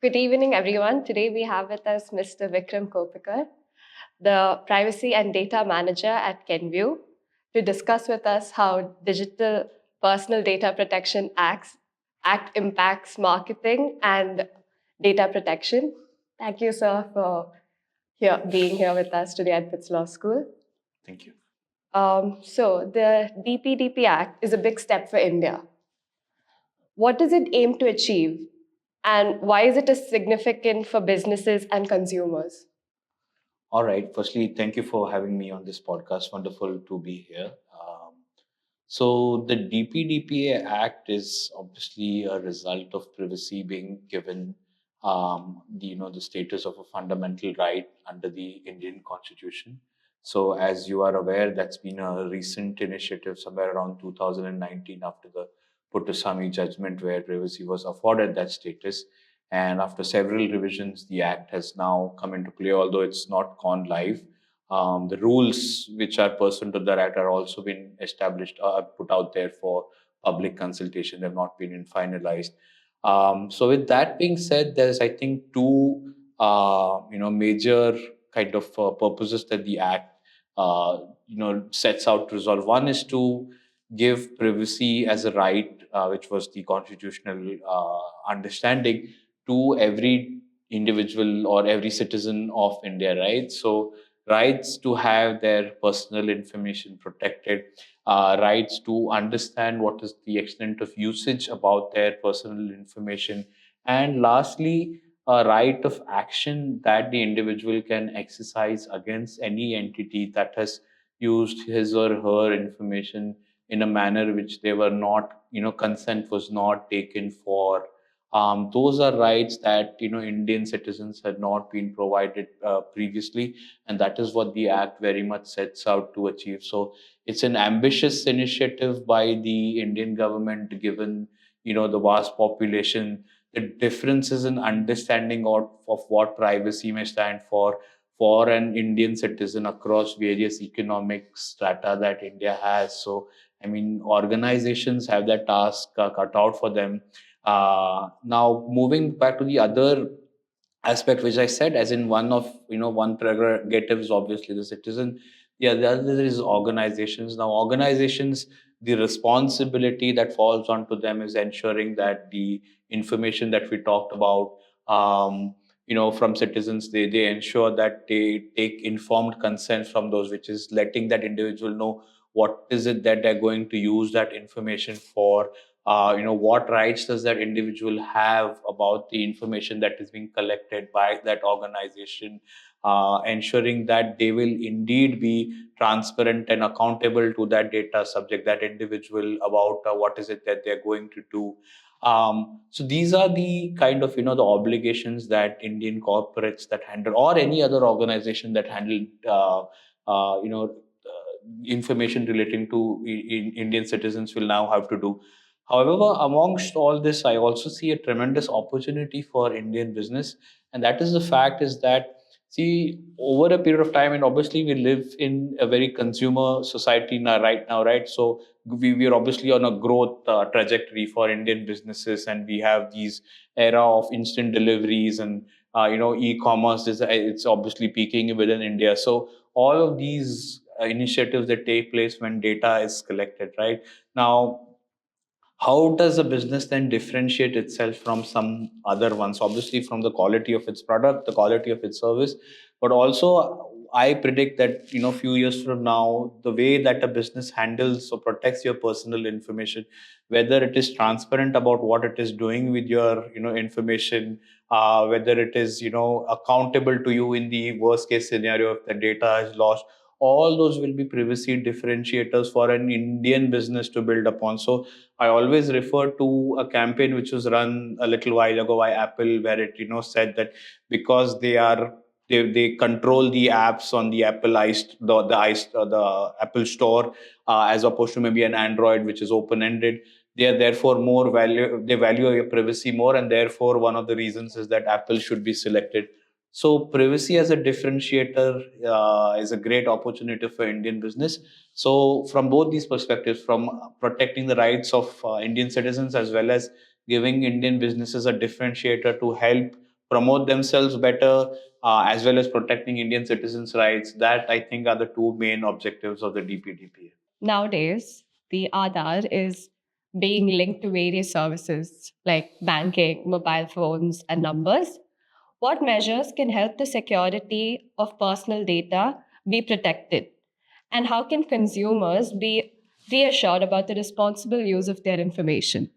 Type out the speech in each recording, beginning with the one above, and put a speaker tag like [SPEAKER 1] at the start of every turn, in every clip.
[SPEAKER 1] Good evening, everyone. Today we have with us Mr. Vikram Koppikar, the Privacy and Data Manager at Kenvue, to discuss with us how Digital Personal Data Protection Act impacts marketing and data protection. Thank you, sir, for being here with us today at Pitts Law School.
[SPEAKER 2] Thank you.
[SPEAKER 1] So the DPDP Act is a big step for India. What does it aim to achieve? And why is it significant for businesses and consumers?
[SPEAKER 2] All right. Firstly, thank you for having me on this podcast. Wonderful to be here. So the DPDPA Act is obviously a result of privacy being given the status of a fundamental right under the Indian Constitution. So as you are aware, that's been a recent initiative somewhere around 2019 after the Puttaswamy judgment where privacy was afforded that status. And after several revisions, the Act has now come into play, although it's not gone live. The rules which are pursuant to the Act are also been established, put out there for public consultation. They've not been finalized. So with that being said, there's I think two major kind of purposes that the Act sets out to resolve. One is to give privacy as a right, which was the constitutional understanding, to every individual or every citizen of India, right? So rights to have their personal information protected, rights to understand what is the extent of usage about their personal information, and lastly, a right of action that the individual can exercise against any entity that has used his or her information in a manner which they were not, consent was not taken for. Those are rights that Indian citizens had not been provided previously, and that is what the Act very much sets out to achieve. So it's an ambitious initiative by the Indian government, given the vast population, the differences in understanding of what privacy may stand for an Indian citizen across various economic strata that India has. So I mean, organizations have that task cut out for them. Now, moving back to the other aspect, which I said, as in one prerogative is obviously the citizen. Yeah, the other is organizations. Now, organizations, the responsibility that falls onto them is ensuring that the information that we talked about, from citizens, they ensure that they take informed consent from those, which is letting that individual know what is it that they're going to use that information for. What rights does that individual have about the information that is being collected by that organization, ensuring that they will indeed be transparent and accountable to that data subject, that individual, about what is it that they're going to do. So these are the kind of the obligations that Indian corporates that handle, or any other organization that handle information relating to Indian citizens will now have to do. However, amongst all this, I also see a tremendous opportunity for Indian business, and that is the fact is that, see, over a period of time, and obviously we live in a very consumer society now, right? So we are obviously on a growth trajectory for Indian businesses, and we have these era of instant deliveries, and e-commerce is it's obviously peaking within India. So all of these initiatives that take place when data is collected, right? Now, how does a business then differentiate itself from some other ones? Obviously, from the quality of its product, the quality of its service, but also I predict that few years from now, the way that a business handles or protects your personal information, whether it is transparent about what it is doing with your information, whether it is accountable to you in the worst case scenario if the data is lost, all those will be privacy differentiators for an Indian business to build upon. So I always refer to a campaign which was run a little while ago by Apple, where it said that because they control the apps on the the Apple Store, as opposed to maybe an Android which is open ended. They are therefore more value. They value your privacy more, and therefore one of the reasons is that Apple should be selected. So privacy as a differentiator is a great opportunity for Indian business. So from both these perspectives, from protecting the rights of Indian citizens as well as giving Indian businesses a differentiator to help promote themselves better, as well as protecting Indian citizens' rights. That I think are the two main objectives of the DPDP.
[SPEAKER 1] Nowadays, the Aadhaar is being linked to various services like banking, mobile phones, and numbers. What measures can help the security of personal data be protected? And how can consumers be reassured about the responsible use of their information?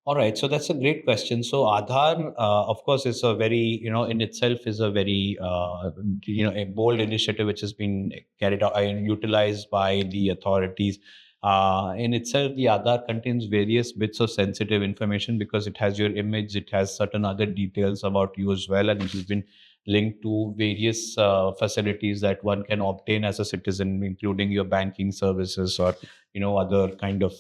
[SPEAKER 2] All right, so that's a great question. So Aadhaar, of course, is a very, in itself is a very, a bold initiative which has been carried out and utilized by the authorities. In itself, the Aadhaar contains various bits of sensitive information because it has your image, it has certain other details about you as well, and it has been linked to various facilities that one can obtain as a citizen, including your banking services or, other kind of,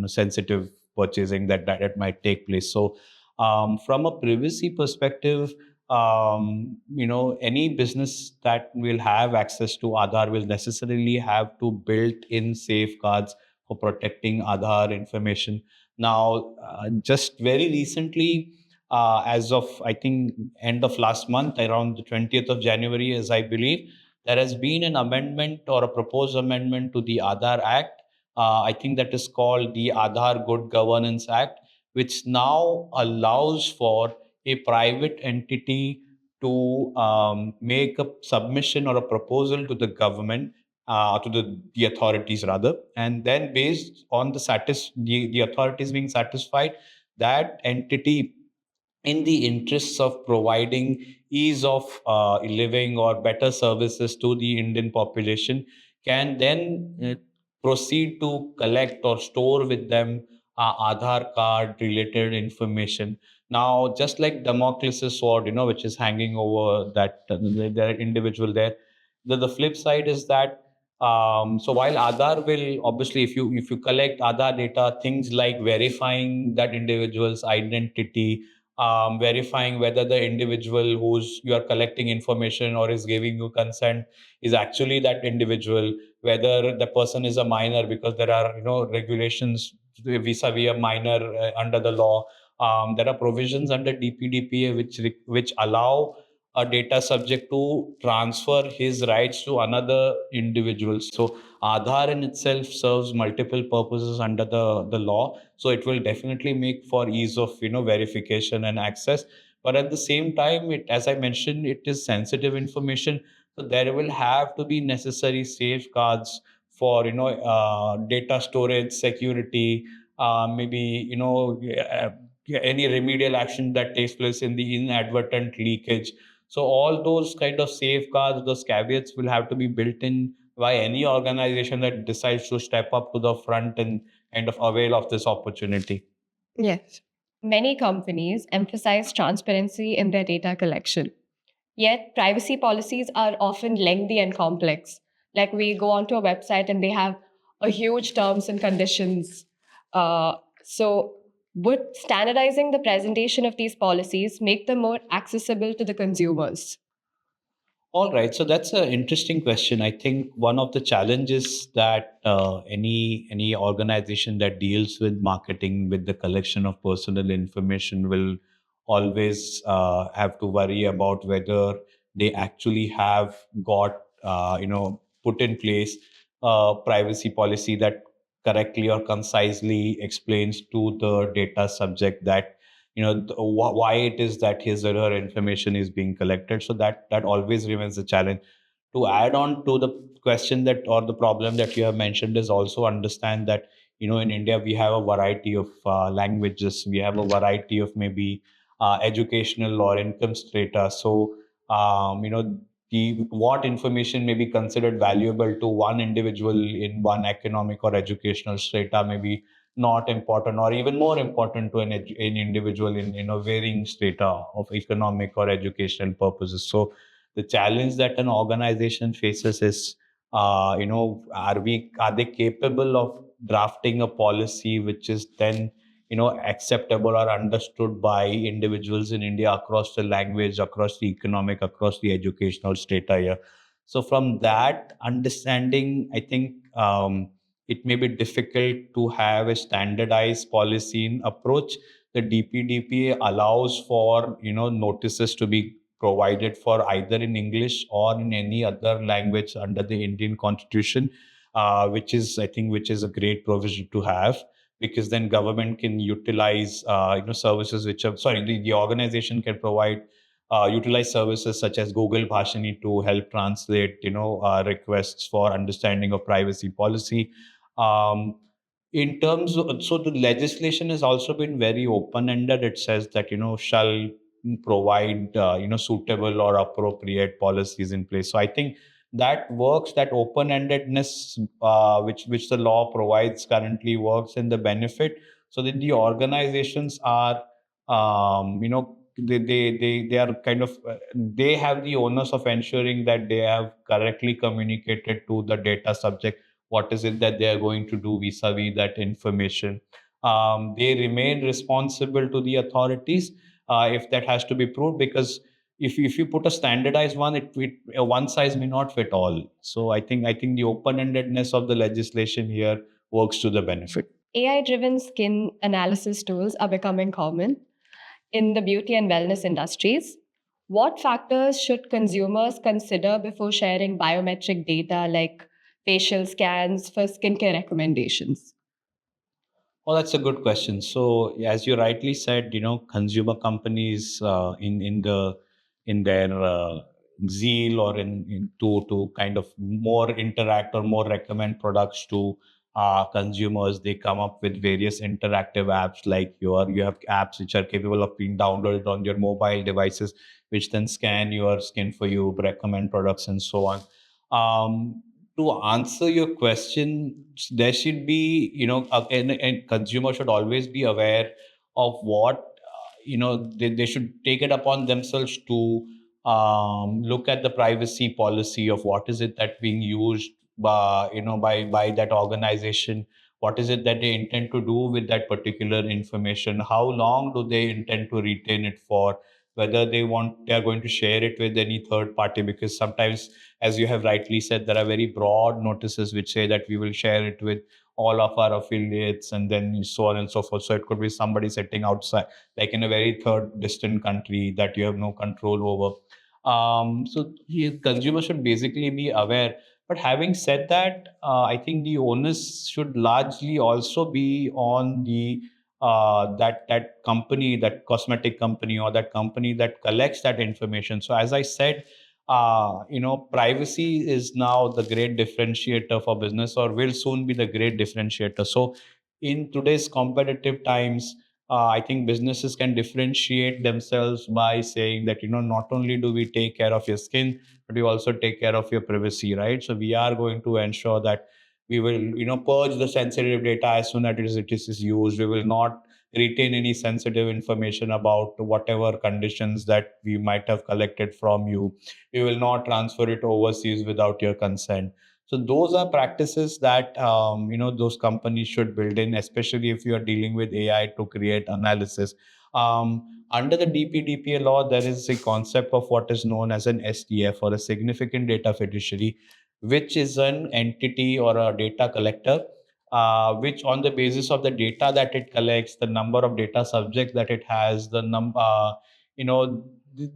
[SPEAKER 2] sensitive purchasing that might take place. So, from a privacy perspective, any business that will have access to Aadhaar will necessarily have to build in safeguards for protecting Aadhaar information. Now, just very recently, as of I think end of last month, around the 20th of January, as I believe, there has been an amendment or a proposed amendment to the Aadhaar Act. I think that is called the Aadhaar Good Governance Act, which now allows for a private entity to make a submission or a proposal to the government, to the authorities rather, and then based on the authorities being satisfied, that entity, in the interests of providing ease of living or better services to the Indian population, can then proceed to collect or store with them Aadhaar card related information. Now, just like Damocles' sword, which is hanging over that the individual there, the flip side is that so while Aadhaar will obviously, if you collect Aadhaar data, things like verifying that individual's identity, verifying whether the individual who's you are collecting information or is giving you consent is actually that individual, whether the person is a minor, because there are regulations vis-a-vis a minor under the law. There are provisions under DPDPA which allow a data subject to transfer his rights to another individual. So Aadhaar in itself serves multiple purposes under the law. So it will definitely make for ease of verification and access. But at the same time, as I mentioned, it is sensitive information. So there will have to be necessary safeguards for data storage, security, maybe any remedial action that takes place in the inadvertent leakage. So all those kind of safeguards, those caveats will have to be built in by any organization that decides to step up to the front and kind of avail of this opportunity.
[SPEAKER 1] Yes. Many companies emphasize transparency in their data collection. Yet, privacy policies are often lengthy and complex. Like we go onto a website and they have a huge terms and conditions. So, would standardizing the presentation of these policies make them more accessible to the consumers?
[SPEAKER 2] All right, so that's an interesting question. I think one of the challenges that any organization that deals with marketing, with the collection of personal information, will always have to worry about whether they actually have got put in place a privacy policy that correctly or concisely explains to the data subject that why it is that his or her information is being collected. So that always remains a challenge. To add on to the question that or the problem that you have mentioned is also understand that in India we have a variety of languages, we have a variety of maybe educational or income strata. So the what information may be considered valuable to one individual in one economic or educational strata may be not important or even more important to an individual in a varying strata of economic or educational purposes. So the challenge that an organization faces is are they capable of drafting a policy which is then acceptable or understood by individuals in India across the language, across the economic, across the educational strata here. So from that understanding, I think it may be difficult to have a standardized policy in approach. the DPDPA allows for notices to be provided for either in English or in any other language under the Indian Constitution, which is I think which is a great provision to have, because then government can utilize services which are sorry the organization can provide utilize services such as Google Bhashani to help translate requests for understanding of privacy policy. Um, in terms of, so the legislation has also been very open ended. It says that shall provide suitable or appropriate policies in place. So I think that works, that open endedness which the law provides currently works in the benefit, so that the organizations are they are kind of they have the onus of ensuring that they have correctly communicated to the data subject what is it that they are going to do vis-a-vis that information. They remain responsible to the authorities if that has to be proved, because if you put a standardized one, one size may not fit all. So I think the open-endedness of the legislation here works to the benefit.
[SPEAKER 1] AI driven skin analysis tools are becoming common in the beauty and wellness industries. What factors should consumers consider before sharing biometric data like facial scans for skincare recommendations?
[SPEAKER 2] Well, that's a good question. So, as you rightly said, consumer companies in their zeal or in to kind of more interact or more recommend products to consumers, they come up with various interactive apps like you have apps which are capable of being downloaded on your mobile devices, which then scan your skin for you, recommend products, and so on. To answer your question, there should be, and consumer should always be aware of what, they should take it upon themselves to look at the privacy policy of what is it that being used by that organization. What is it that they intend to do with that particular information? How long do they intend to retain it for? Whether they are going to share it with any third party, because sometimes, as you have rightly said, there are very broad notices which say that we will share it with all of our affiliates and then so on and so forth. So it could be somebody sitting outside, like in a very third distant country that you have no control over. Consumers should basically be aware. But having said that, I think the onus should largely also be on the that company, that cosmetic company, or that company that collects that information. So as I said, privacy is now the great differentiator for business, or will soon be the great differentiator. So in today's competitive times, I think businesses can differentiate themselves by saying that not only do we take care of your skin, but we also take care of your privacy, right? So we are going to ensure that we will purge the sensitive data as soon as it is used. We will not retain any sensitive information about whatever conditions that we might have collected from you. We will not transfer it overseas without your consent. So those are practices that those companies should build in, especially if you are dealing with AI to create analysis. Under the DPDPA law, there is a concept of what is known as an SDF, or a significant data fiduciary, which is an entity or a data collector, which on the basis of the data that it collects, the number of data subjects that it has, the number, you know,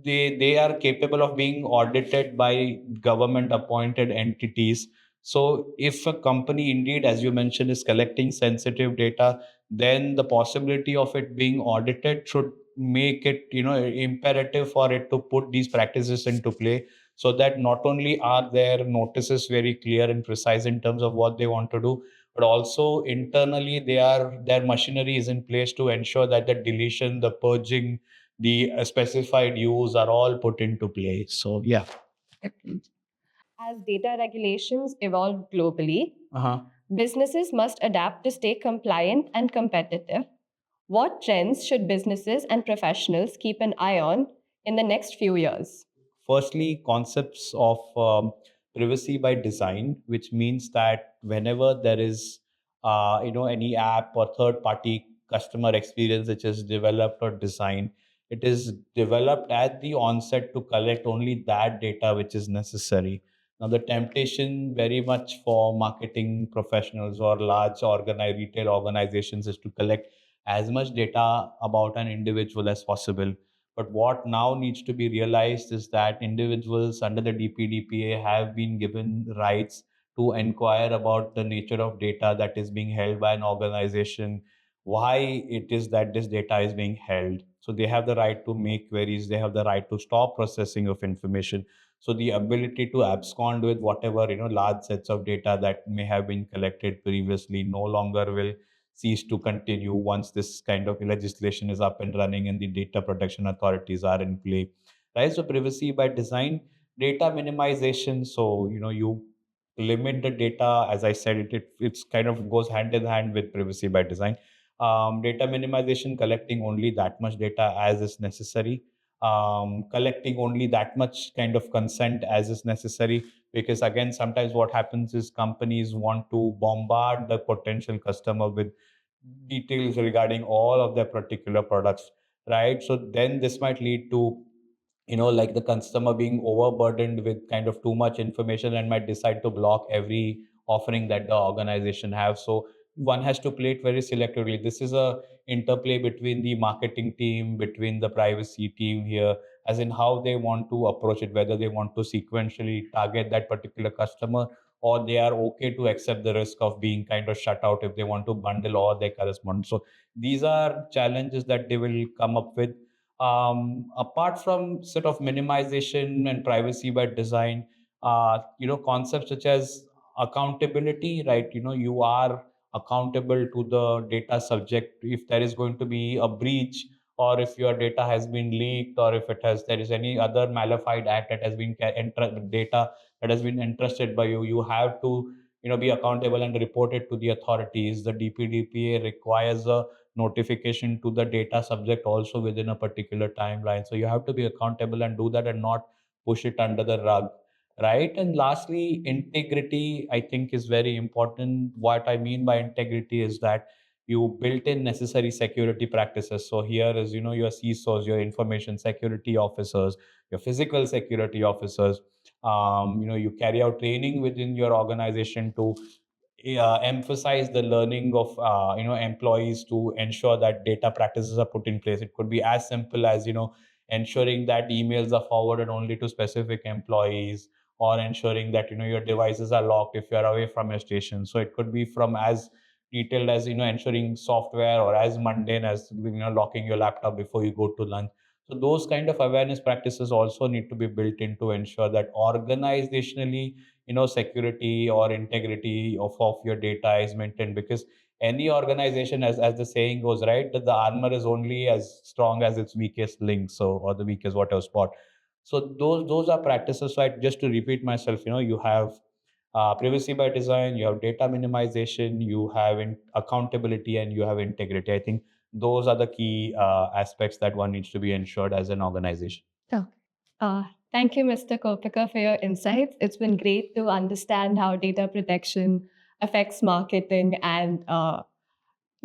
[SPEAKER 2] they are capable of being audited by government appointed entities. So if a company indeed, as you mentioned, is collecting sensitive data, then the possibility of it being audited should make it imperative for it to put these practices into play, so that not only are their notices very clear and precise in terms of what they want to do, but also internally their machinery is in place to ensure that the deletion, the purging, the specified use are all put into place. So yeah.
[SPEAKER 1] As data regulations evolve globally,
[SPEAKER 2] Uh-huh.
[SPEAKER 1] businesses must adapt to stay compliant and competitive. What trends should businesses and professionals keep an eye on in the next few years?
[SPEAKER 2] Firstly, concepts of privacy by design, which means that whenever there is any app or third party customer experience which is developed or designed, it is developed at the onset to collect only that data which is necessary. Now the temptation very much for marketing professionals or large retail organizations is to collect as much data about an individual as possible. But what now needs to be realized is that individuals under the DPDPA have been given rights to inquire about the nature of data that is being held by an organization, why it is that this data is being held. So they have the right to make queries, they have the right to stop processing of information. So the ability to abscond with whatever, large sets of data that may have been collected previously no longer will cease to continue once this kind of legislation is up and running and the data protection authorities are in play. Right. So privacy by design, data minimization. So you limit the data. As I said, it's kind of goes hand in hand with privacy by design. Data minimization, collecting only that much data as is necessary, collecting only that much kind of consent as is necessary, because again sometimes what happens is companies want to bombard the potential customer with details regarding all of their particular products, right? So then this might lead to like the customer being overburdened with kind of too much information and might decide to block every offering that the organization have. So one has to play it very selectively. This is a interplay between the marketing team, between the privacy team here, as in how they want to approach it, whether they want to sequentially target that particular customer, or they are okay to accept the risk of being kind of shut out if they want to bundle all their correspondence. So these are challenges that they will come up with. Apart from sort of minimization and privacy by design, concepts such as accountability, right? You are accountable to the data subject if there is going to be a breach, or if your data has been leaked, or if there is any other malified act that has been data that has been entrusted by you. You have to be accountable and report it to the authorities. The DPDPA requires a notification to the data subject also within a particular timeline. So you have to be accountable and do that and not push it under the rug, right? And lastly, integrity, I think, is very important. What I mean by integrity is that you built in necessary security practices. So here is, your CISOs, your information security officers, your physical security officers. You carry out training within your organization to emphasize the learning of employees to ensure that data practices are put in place. It could be as simple as ensuring that emails are forwarded only to specific employees, or ensuring that your devices are locked if you are away from your station. So it could be from as detailed as ensuring software, or as mundane as locking your laptop before you go to lunch. So those kind of awareness practices also need to be built in to ensure that organizationally security or integrity of your data is maintained, because any organization, as the saying goes, right, that the armor is only as strong as its weakest link, so, or the weakest whatever spot. So those are practices. So just to repeat myself, you have privacy by design, you have data minimization, you have accountability, and you have integrity. I think those are the key aspects that one needs to be ensured as an organization.
[SPEAKER 1] Oh. Thank you, Mr. Koppikar, for your insights. It's been great to understand how data protection affects marketing and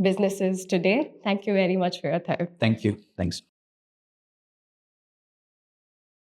[SPEAKER 1] businesses today. Thank you very much for your time.
[SPEAKER 2] Thank you. Thanks.